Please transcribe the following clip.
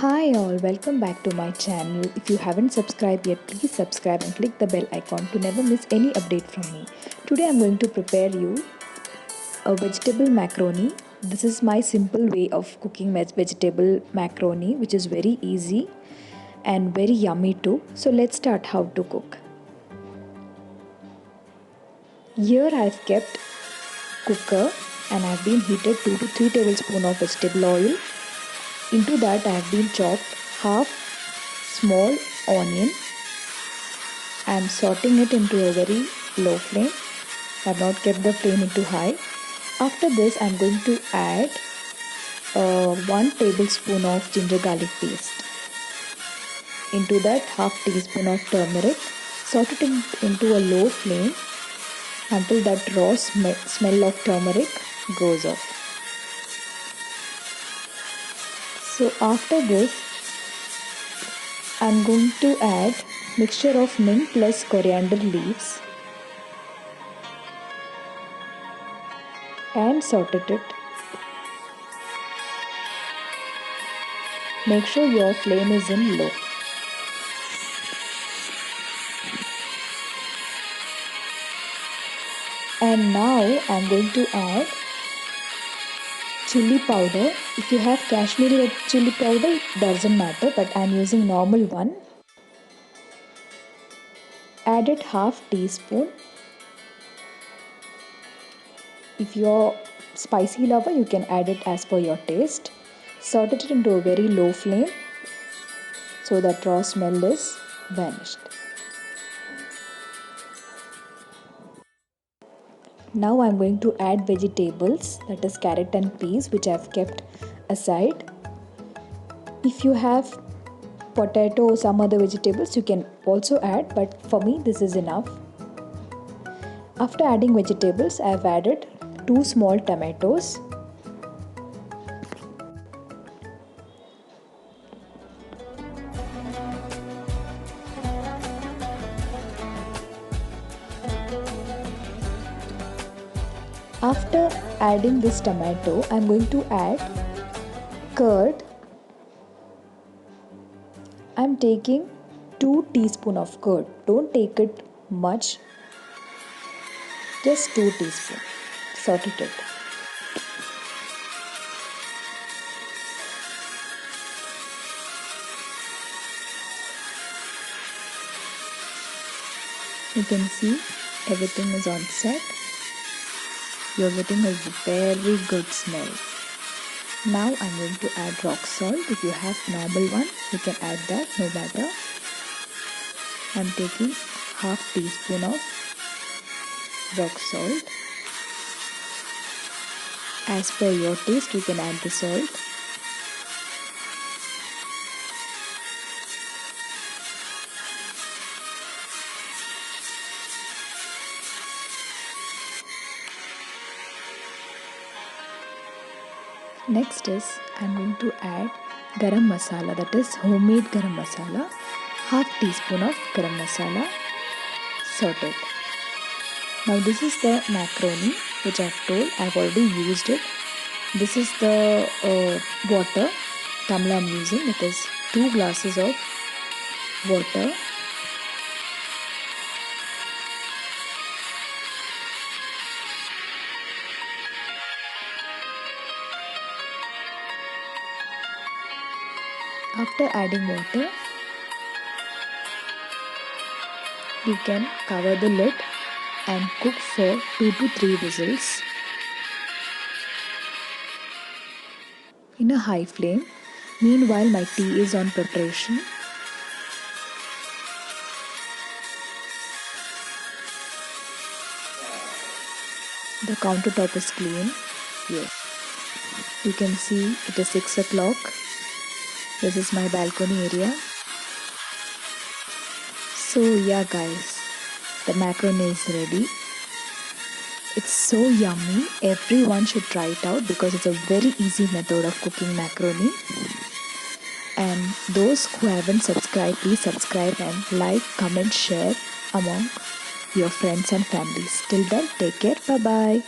Hi all, welcome back to my channel. If you haven't subscribed yet, please subscribe and click the bell icon to never miss any update from me. Today I'm going to prepare you a vegetable macaroni. This is my simple way of cooking vegetable macaroni, which is very easy and very yummy too. So let's start how to cook. Here I've kept cooker and I've been heated 2 to 3 tablespoons of vegetable oil. Into that I have been chopped half small onion. I am sauteing it into a very low flame. I have not kept the flame into high. After this I am going to add 1 tablespoon of ginger garlic paste. Into that half teaspoon of turmeric. Saute it into a low flame until that raw smell of turmeric goes off. So after this I am going to add mixture of mint plus coriander leaves and saute it. Make sure your flame is in low. And now I am going to add chili powder. If you have Kashmiri red chili powder, doesn't matter, but I am using normal one. Add it half teaspoon. If you're spicy lover, you can add it as per your taste. Saute it into a very low flame so that raw smell is vanished. Now I am going to add vegetables, that is carrot and peas, which I have kept aside. If you have potato or some other vegetables, you can also add, but for me this is enough. After adding vegetables, I have added 2 small tomatoes. After adding this tomato, I am going to add curd. I am taking 2 teaspoons of curd. Don't take it much. Just 2 teaspoons. Saute it. You can see everything is on set. You're getting a very good smell. Now I'm going to add rock salt. If you have normal one, you can add that, no matter. I'm taking half teaspoon of rock salt. As per your taste, you can add the salt. Next is I'm going to add garam masala, that is homemade garam masala, half teaspoon of garam masala, sauteed. Now this is the macaroni which I've told, I've already used it. This is the water tumbler I'm using, it is 2 glasses of water. After adding water, you can cover the lid and cook for 2 to 3 whistles in a high flame. Meanwhile, my tea is on preparation. The countertop is clean. Yes. You can see it is 6 o'clock. This is my balcony area. So yeah guys, the macaroni is ready. It's so yummy. Everyone should try it out because it's a very easy method of cooking macaroni. And those who haven't subscribed, please subscribe and like, comment, share among your friends and families. Till then, take care. Bye bye.